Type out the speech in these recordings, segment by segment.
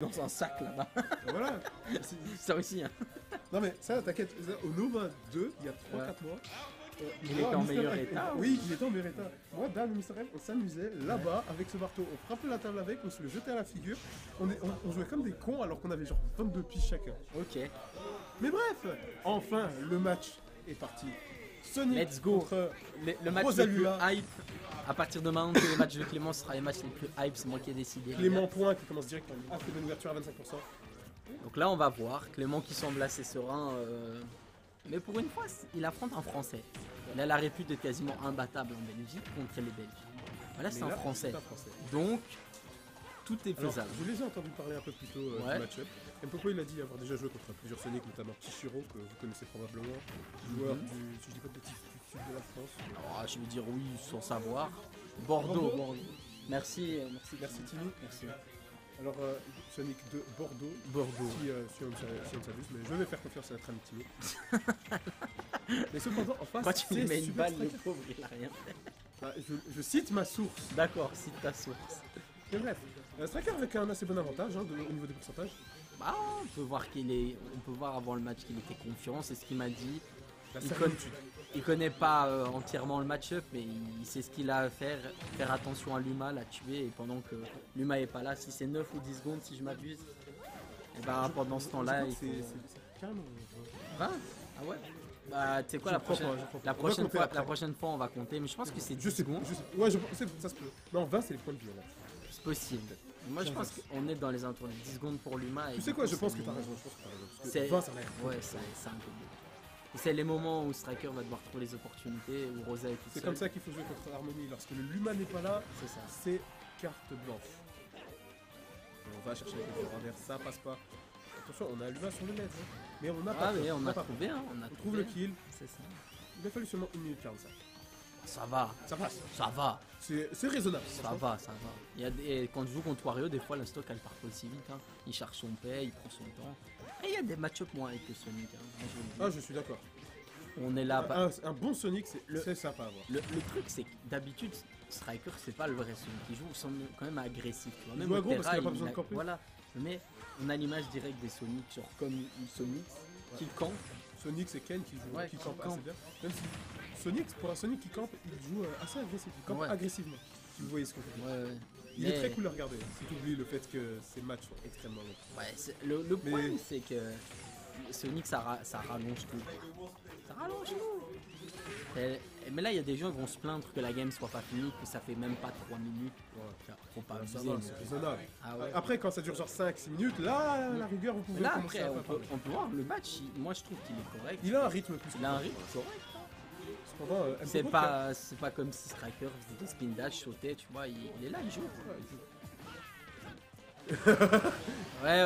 dans un sac là-bas. Voilà. Ça aussi, hein. Non mais ça, t'inquiète, au Nova 2, il y a 3-4 mois, Il était en meilleur état. Oui, il était en meilleur état. Moi, Dan et Mr. F, on s'amusait là-bas avec ce marteau. On frappait la table avec, on se le jetait à la figure. On jouait comme des cons alors qu'on avait genre 22 piges chacun. Ok. Mais bref, enfin, le match est parti. Sonic Let's go. contre Le match le plus Rosalula. hype. À partir de maintenant, tous les matchs de Clément sera les matchs les plus hype. C'est moi qui ai décidé. Clément Point qui commence direct en fait une ouverture à 25%. Donc là, on va voir. Clément qui semble assez serein. Mais pour une fois, il affronte un Français. Il a la répute d'être quasiment imbattable en Belgique contre les Belges. Voilà, c'est un Français. Donc, tout est Alors, faisable. je les ai entendus parler un peu plus tôt du match-up. Mpopo il a dit avoir déjà joué contre plusieurs Sonic, notamment Kishiro, que vous connaissez probablement, joueur du, si je dis pas de bêtises, du sud de la France. Alors, je vais dire oui sans savoir. Bordeaux. Merci. Merci Timmy. Merci. Alors Sonic de Bordeaux. Si on s'abuse, mais je vais faire confiance à notre ami Timmy. Mais cependant, en face, Quand tu lui mets une Super balle, le Striker. pauvre, il a rien fait. Bah, je cite ma source. D'accord, cite ta source. Mais bref, Striker avec un assez bon avantage hein, au niveau des pourcentages. Bah, on peut voir on peut voir avant le match qu'il était confiant, c'est ce qu'il m'a dit. La Il certitude. connaît pas entièrement le match-up, mais il sait ce qu'il a à faire. Faire attention à Luma, la tuer, et pendant que Luma est pas là, si c'est 9 ou 10 secondes, si je m'abuse, et bah pendant ce temps-là, il faut... C'est calme. 20 Ah ouais. Bah, tu sais quoi, Je la crois prochaine, pas, je crois pas. la, On va prochaine compter fois, après. la prochaine fois, on va compter, mais je pense que c'est 10 Je sais secondes. Ouais, ça se peut. Non, 20 c'est les points de vie. Alors. C'est possible. Moi, je pense qu'on est dans les alentours de 10 secondes pour Luma. Tu sais quoi, je pense que t'as raison. Parce que 20 ça va être. Ouais, c'est un peu mieux. Et c'est les moments où Striker va devoir trouver les opportunités, où Rosa est tout C'est seul. comme ça qu'il faut jouer contre Harmony. Lorsque le Luma n'est pas là, C'est ça. c'est carte blanche. Et on va chercher les revers, ça passe pas. Attention, on a Luma sur le net. Hein. Mais on n'a pas. Ah, mais on a pas trouvé, hein. On trouve le kill. C'est ça. Il a fallu seulement 1 minute 45. Ça va. Ça passe. Ça va. C'est raisonnable. Ça va. Il y a et quand tu joues contre Wario, des fois la stock elle part pas aussi vite. Hein. Il cherche son paix, il prend son temps. Et il y a des match-up moins avec que Sonic. Hein. Moi, je le dis. Ah, je suis d'accord. On est là. Un bon Sonic, c'est sympa à voir. Le truc, c'est que d'habitude, Striker, c'est pas le vrai Sonic. Il joue semble quand même agressif. Tu vois. Il Même joue au aggro parce terrain, qu'il a pas besoin de camper. Voilà. Mais on a l'image directe des Sonic, genre comme Sonic, qui campe. Sonic, c'est Ken qui joue, Ouais, qui qui campe campe. assez bien. Même si Sonic, pour un Sonic qui campe, il joue assez agressif. Il campe Ouais. agressivement. Si vous voyez ce que je veux dire. Ouais. Il est très cool à regarder. Si tu oublies le fait que ces matchs sont extrêmement longs. Ouais, le problème, c'est que Sonic, ça rallonge tout. Ça rallonge tout. Mais là, il y a des gens qui vont se plaindre que la game soit pas finie, que ça fait même pas 3 minutes. Ouais. Faut pas Ça abuser. va, c'est raisonnable. Ah ouais. Après, quand ça dure genre 5-6 minutes, là, à la rigueur, vous pouvez Là, commencer après, à pas parler. on peut voir le match. Moi, je trouve qu'il est correct. Il a un rythme plus. Il a un rythme correct. Cependant, C'est Mpopo, pas comme si Striker faisait des spin dash, sautait, tu vois. Il est là, il joue. Ouais,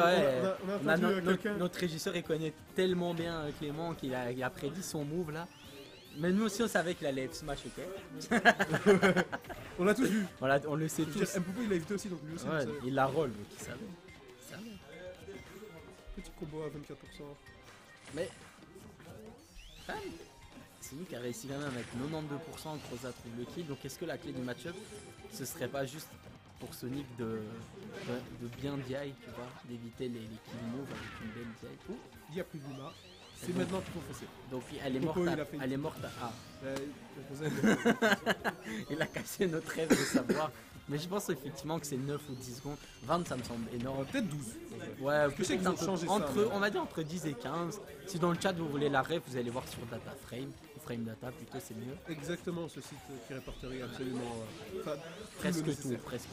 on a entendu quelqu'un. notre régisseur, il connaît tellement bien Clément qu'il a prédit son move là. Mais nous aussi, on savait qu'il allait smash, ok. On l'a tous vu. Voilà, on le sait Je veux tous. dire, Mpopo, il l'a évité aussi, donc lui aussi. Ouais, il savait. il la roll, donc il savait. Petit combo à 24%. Mais c'est nous qui a réussi quand même avec 92%, Croza trouve le kill. Donc est-ce que la clé du match-up, ce serait pas juste pour Sonic de bien DI, tu vois, d'éviter les kill moves avec une belle DI. Il n'y a plus de Luma. C'est maintenant qu'il faut foncer. Donc elle est morte Popo, il a fait une- elle est morte à... Ah. Il a cassé notre rêve de savoir. Mais je pense effectivement que c'est 9 ou 10 secondes. 20 ça me semble énorme. Peut-être 12. Ouais, je sais qu'ils ont changé ça, entre, mais- on va dire entre 10 et 15. Si dans le chat vous voulez la ref, vous allez voir sur data frame. Ou frame data plutôt, c'est mieux. Exactement, ce site qui répertorie absolument. Enfin, Presque le tout, nécessaire. presque.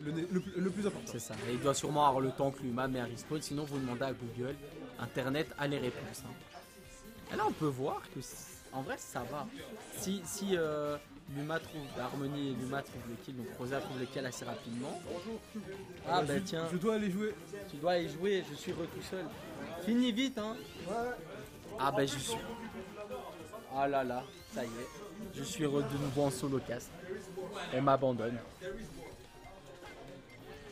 Le plus important. C'est ça. Et il doit sûrement avoir le temps que Luma met à respawn. Sinon vous demandez à Google. Internet a les réponses. Hein. Et là on peut voir que en vrai ça va. Si Luma trouve Harmony et Luma trouve le kill, donc Rosa trouve le kill assez rapidement. Ah bah tiens, Je dois aller jouer. tu dois y jouer, je suis tout seul. Finis vite hein. Ah bah je suis. Ah là là, ça y est. Je suis de nouveau en solo cast. On m'abandonne.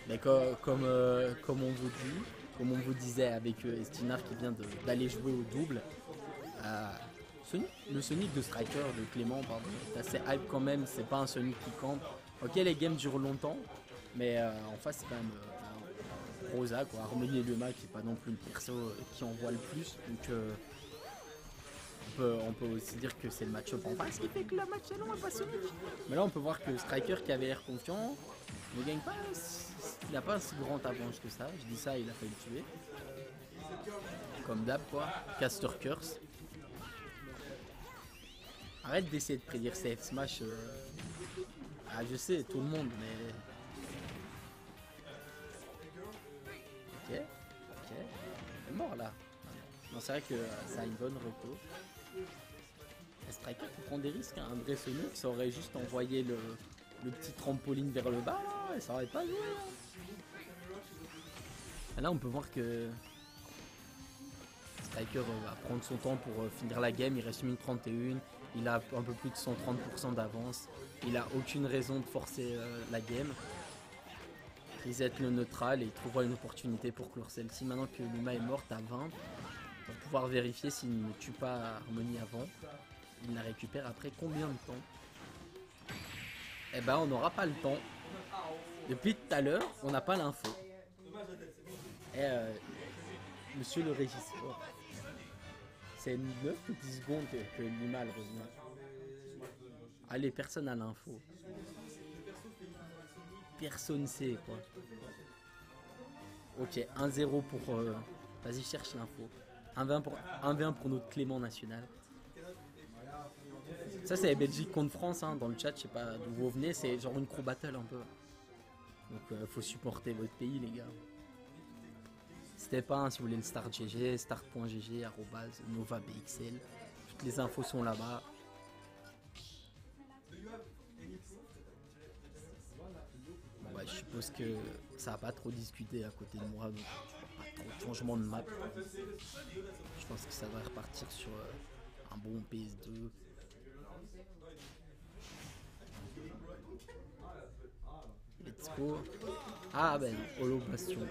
Mais comme on vous disait avec Estinar qui vient d'aller jouer au double, le Sonic de Striker, de Clément, pardon, est assez hype quand même. C'est pas un Sonic qui campe. Ok, les games durent longtemps, mais en face c'est quand même Rosa, quoi. Harmonie et Luma qui est pas non plus le perso qui envoie le plus. Donc on peut aussi dire que c'est le match-up en face qui fait que le match est long et pas Sonic. Mais là on peut voir que Striker qui avait l'air confiant ne gagne pas, il n'a pas un si grand avance que ça. Je dis ça, il a failli le tuer. Comme d'hab quoi, Caster Curse. Arrête d'essayer de prédire CF Smash. Ah je sais, tout le monde, mais... Ok, ok. Elle est mort là. Non, c'est vrai que ça a une bonne reco. Striker qui prend des risques, hein. Un vrai Sonic, ça aurait juste envoyé le petit trampoline vers le bas là, et ça aurait pas joué. Et là on peut voir que Striker va prendre son temps pour finir la game, il reste 1 minute 31, il a un peu plus de 130% d'avance, il a aucune raison de forcer la game. Reset le neutral et il trouvera une opportunité pour clore celle-ci. Maintenant que Luma est morte à 20, on va pouvoir vérifier s'il ne tue pas Harmonie avant. Il la récupère après combien de temps? Eh ben on n'aura pas le temps. Depuis tout à l'heure, on n'a pas l'info. Et monsieur le régisseur, c'est 9 ou 10 secondes que Luma elle revient. Allez, personne n'a l'info. Personne sait quoi. Ok, 1-0 pour... Vas-y, cherche l'info. 1v1 pour notre Clément national. Ça c'est Belgique contre France hein, dans le chat, je sais pas d'où vous venez, c'est genre une crow battle un peu. Donc faut supporter votre pays les gars. N'hésitez pas hein, si vous voulez le start GG, start.gg, @novabxl. Toutes les infos sont là-bas. Bon, ouais, je suppose que ça va pas trop discuter à côté de moi, donc pas trop de changement de map. Je pense que ça va repartir sur un bon PS2. Let's go. Ah ben, Holo Bastion.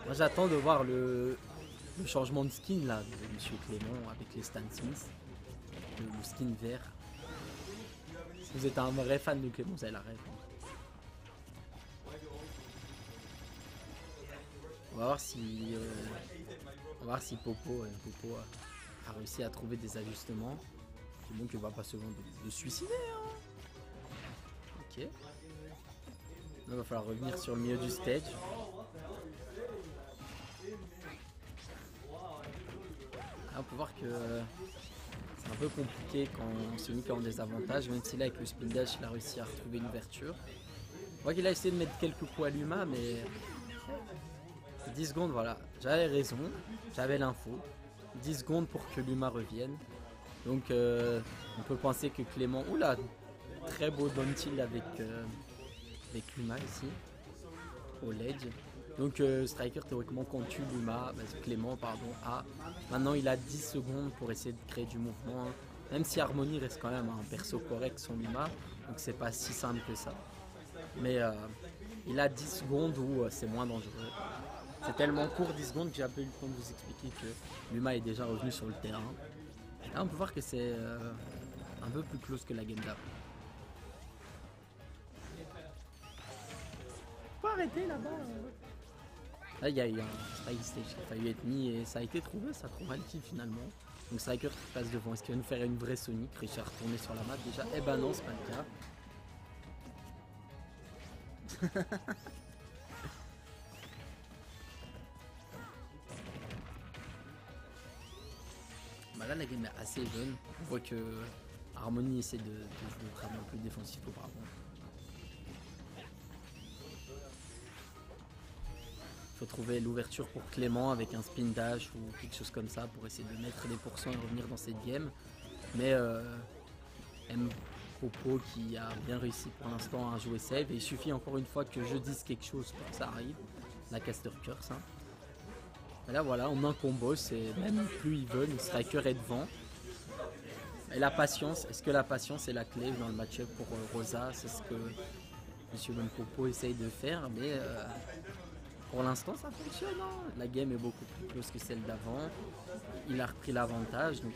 Moi j'attends de voir le changement de skin là de Monsieur Clément avec les Stan Smith. Le skin vert. Si vous êtes un vrai fan de Clément, vous avez la rêve. On va voir si Popo a réussi à trouver des ajustements. C'est bon qu'il va pas se de suicider. Hein. Ok. Là, il va falloir revenir sur le milieu du stage. Là, on peut voir que c'est un peu compliqué quand Sonic a en désavantage, même si là avec le spin dash il a réussi à retrouver une ouverture. On voit qu'il a essayé de mettre quelques coups à Luma, mais 10 secondes, voilà, j'avais raison, j'avais l'info. 10 secondes pour que Luma revienne. Donc on peut penser que Clément... Oula, très beau down tilt avec Luma ici. Au ledge. Donc Striker théoriquement quand tue Luma, Clément pardon, a... Maintenant il a 10 secondes pour essayer de créer du mouvement. Même si Harmonie reste quand même un perso correct son Luma. Donc c'est pas si simple que ça. Mais il a 10 secondes où c'est moins dangereux. C'est tellement court 10 secondes que j'ai un peu eu le temps de vous expliquer que Luma est déjà revenu sur le terrain. Là on peut voir que c'est un peu plus close que la game d'avant. Faut arrêter là-bas. Là il y a eu un spike stage qui a failli être mis et ça a été trouvé, ça trouve un kill finalement. Donc Striker qui passe devant, est-ce qu'il va nous faire une vraie Sonic? Richard retourner sur la map déjà? Eh ben non, c'est pas le cas. Bah là la game est assez jeune, on voit que Harmonie essaie de jouer vraiment plus défensif auparavant. Il faut trouver l'ouverture pour Clément avec un spin dash ou quelque chose comme ça pour essayer de mettre les pourcents et revenir dans cette game. Mais M. Popo qui a bien réussi pour l'instant à jouer save et il suffit encore une fois que je dise quelque chose pour que ça arrive. La Caster Curse. Hein. Et là voilà, en un combo, c'est même plus even, Striker est devant. Et la patience, est-ce que la patience est la clé dans le match-up pour Rosa? C'est ce que Monsieur Popo essaye de faire, mais pour l'instant ça fonctionne. Hein. La game est beaucoup plus close que celle d'avant. Il a repris l'avantage, donc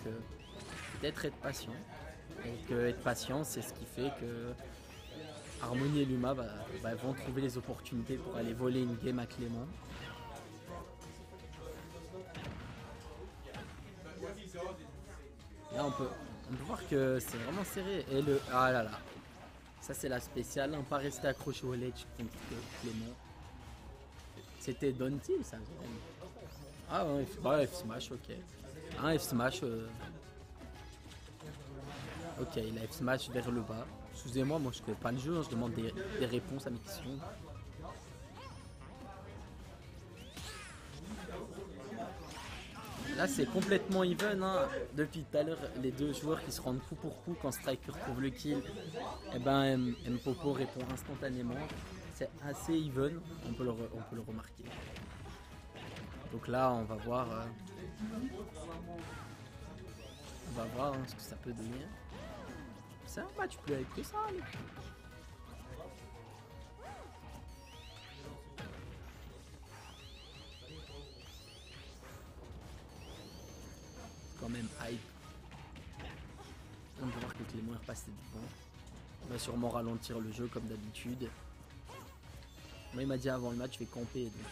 peut-être être patient. Et que être patient, c'est ce qui fait que Harmonie et Luma vont trouver les opportunités pour aller voler une game à Clément. Là on peut voir que c'est vraiment serré. Et le... Ah là là. Ça c'est la spéciale, hein, pas rester accroché au ledge contre Clément. C'était Donty ça. Ah ouais, F smash, ok. Un F smash. Ok, il a F smash vers le bas. Excusez-moi, moi je connais pas le jeu, hein, je demande des réponses à mes questions. Là c'est complètement even, hein. Depuis tout à l'heure, les deux joueurs qui se rendent coup pour coup quand Striker trouve le kill, et ben Mpopo répond instantanément. C'est assez even, on peut le remarquer. Donc là on va voir hein, ce que ça peut donner. C'est un match plus avec que ça. Allez. Quand même hype. On peut voir que Clément est repassé devant. On va sûrement ralentir le jeu comme d'habitude. Moi il m'a dit avant le match je vais camper, donc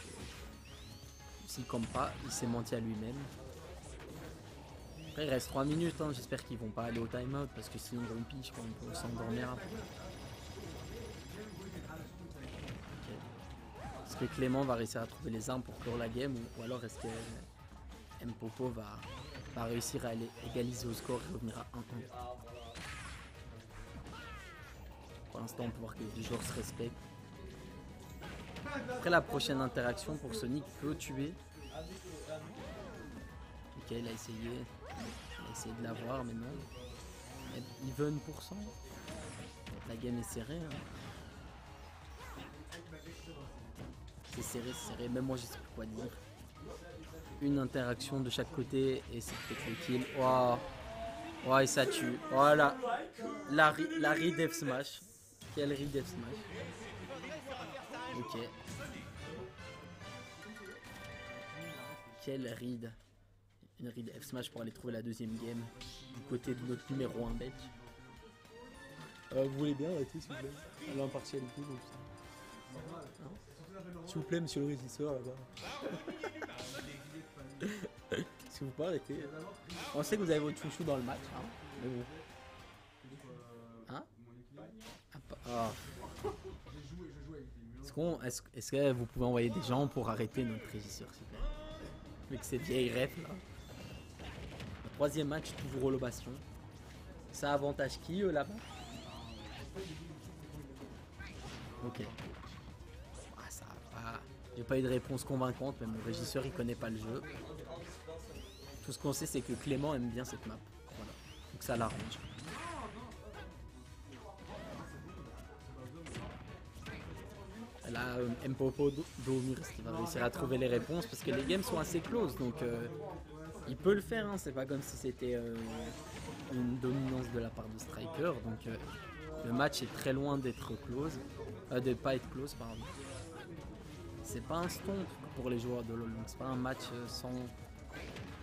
s'il campe pas, il s'est menti à lui-même. Après il reste 3 minutes, hein. J'espère qu'ils vont pas aller au time-out parce que sinon on pitch quand on peut s'endormir après. Okay. Est-ce que Clément va réussir à trouver les armes pour clore la game ou alors est-ce que Mpopo va réussir à égaliser au score et revenir à 1-1. Pour l'instant on peut voir que les joueurs se respectent. Après la prochaine interaction pour Sonic peut tuer. Ok, il a essayé de l'avoir mais non. Even %. La game est serrée. Hein. C'est serré, même moi je sais plus quoi dire. Une interaction de chaque côté et c'est peut-être le kill. Waouh. Ouais, ça tue. Voilà. La read F smash. Quelle read F smash. Ok. Quelle read. Une read F smash pour aller trouver la deuxième game. Du côté de notre numéro 1 bench. Vous voulez bien arrêter s'il vous plaît. Aller en partiel et tout. S'il vous plaît, monsieur le régisseur là-bas. Si vous pouvez arrêter. On sait que vous avez votre chouchou dans le match. Hein, mais bon. Hein Est-ce que vous pouvez envoyer des gens pour arrêter notre régisseur s'il vous plaît. Avec ces vieilles refs là. Le troisième match, toujours relobation. Ça avantage qui là-bas? Ok. Ah, ça va. J'ai pas eu de réponse convaincante, mais mon régisseur il connaît pas le jeu. Tout ce qu'on sait c'est que Clément aime bien cette map. Voilà. Donc ça l'arrange. Là, Mpopo Domir, est-ce qu'il va réussir à trouver les réponses? Parce que les games sont assez close, donc il peut le faire, hein. C'est pas comme si c'était une dominance de la part de Striker, donc le match est très loin d'être close, de pas être close, pardon. C'est pas un stomp pour les joueurs de LoL, donc c'est pas un match sans...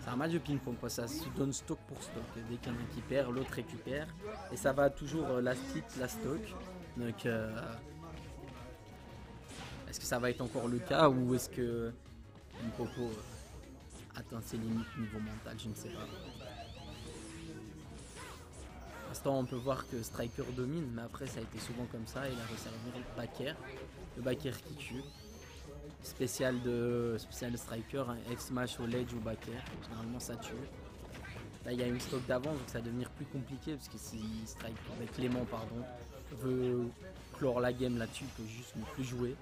C'est un match de ping-pong, quoi. Ça se donne stock pour stock. Dès qu'il y en a un qui perd, l'autre récupère, et ça va toujours last hit, last stock, donc... Est-ce que ça va être encore le cas ou est-ce que Mpopo atteint ses limites niveau mental? Je ne sais pas. Pour l'instant, on peut voir que Striker domine, mais après, ça a été souvent comme ça. Il a réussi à revenir le backer qui tue. Spécial de Striker, un F-smash au ledge ou backer. Généralement, ça tue. Là, il y a une stock d'avance, donc ça va devenir plus compliqué parce que si Clément veut clore la game là-dessus, il peut juste ne plus jouer.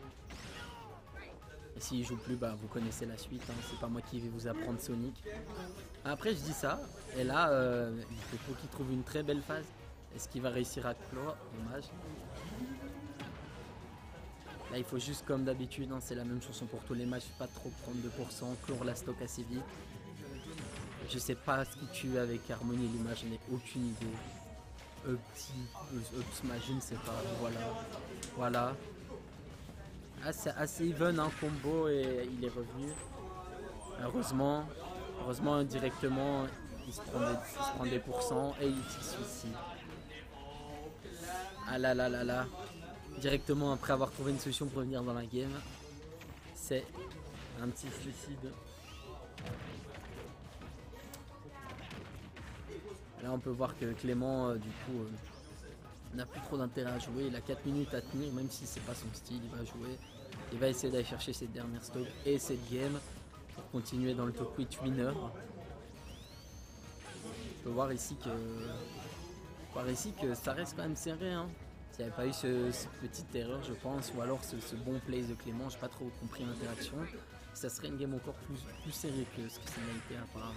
Et s'il joue plus, bah vous connaissez la suite, hein. C'est pas moi qui vais vous apprendre Sonic. Après je dis ça, et là il faut qu'il trouve une très belle phase. Est-ce qu'il va réussir à clore? Dommage. Là il faut juste comme d'habitude, hein, c'est la même chanson pour tous les matchs, pas trop prendre 2%, clore la stock assez vite. Je sais pas ce qui tue avec Harmonie et Luma, je n'ai aucune idée. Up smash, je ne sais pas, voilà. Ah, c'est assez even un combo et il est revenu. Heureusement directement il se prend des pourcents et il se suicide. Ah là là là là. directement après avoir trouvé une solution pour revenir dans la game. C'est un petit suicide. Là on peut voir que Clément du coup n'a plus trop d'intérêt à jouer. Il a 4 minutes à tenir, même si c'est pas son style, il va jouer. Il va essayer d'aller chercher cette dernière stop et cette game pour continuer dans le top 8 winner. On peut voir ici que ça reste quand même serré. Hein. S'il n'y avait pas eu cette petite erreur, je pense, ou alors ce bon play de Clément, j'ai pas trop compris l'interaction, ça serait une game encore plus serrée que ce que ça a été apparemment.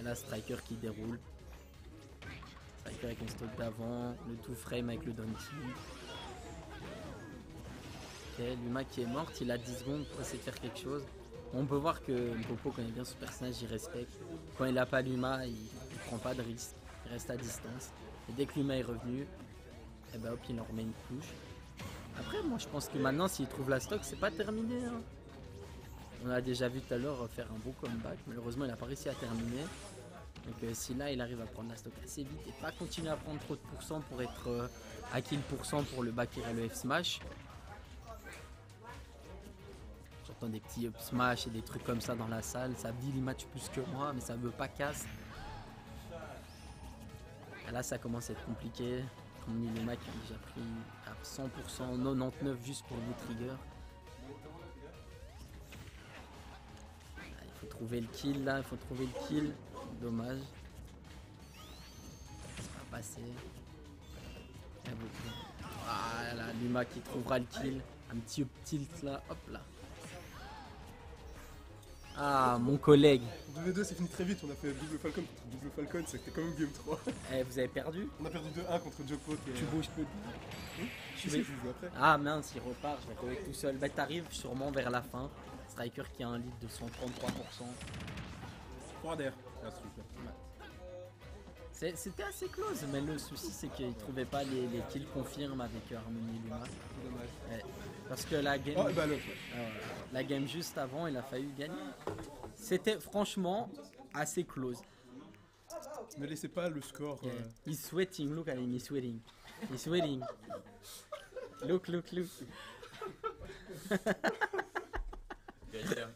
Là, Striker qui déroule. Striker avec un stock d'avant, le tout frame avec le down kill. Ok, Luma qui est morte, il a 10 secondes pour essayer de faire quelque chose. On peut voir que Popo connaît bien son personnage, il respecte. Quand il n'a pas Luma, il prend pas de risque, il reste à distance. Et dès que Luma est revenu, et ben hop, il en remet une couche. Après, moi je pense que maintenant, s'il trouve la stock, c'est pas terminé. Hein. On a déjà vu tout à l'heure faire un beau comeback. Malheureusement, il n'a pas réussi à terminer. Donc si là, il arrive à prendre la stock assez vite et pas continuer à prendre trop de pourcents pour être à kill pourcent pour le back et le F smash. J'entends des petits up smash et des trucs comme ça dans la salle. Ça bille les matchs plus que moi, mais ça veut pas casse. Et là, ça commence à être compliqué. Comme Luma qui a déjà pris à 100%, 99 juste pour vous trigger. Il faut trouver le kill là, il faut trouver le kill. Dommage. C'est pas passé. Ah là, Luma qui trouvera le kill. Un petit up tilt là, hop là. Ah, mon collègue. 2v2 c'est fini très vite, on a fait double Falcon contre double Falcon, c'était quand même game 3. Eh, vous avez perdu? On a perdu 2-1 contre Joko. Tu bouges peu. Je sais, je joue après. Ah mince, il repart, je vais trouver tout seul. Bah t'arrives sûrement vers la fin. Striker qui a un lead de 133%. 3 d'air. C'était assez close, mais le souci c'est qu'il trouvait pas les kills confirmes avec Harmony Luma. Dommage. Ouais. Parce que la game, Oh, bah le. la game juste avant, il a failli gagner. C'était franchement assez close. Ne laissez pas le score. Yeah. He's sweating, look at him, he's sweating. He's sweating. Look. Good,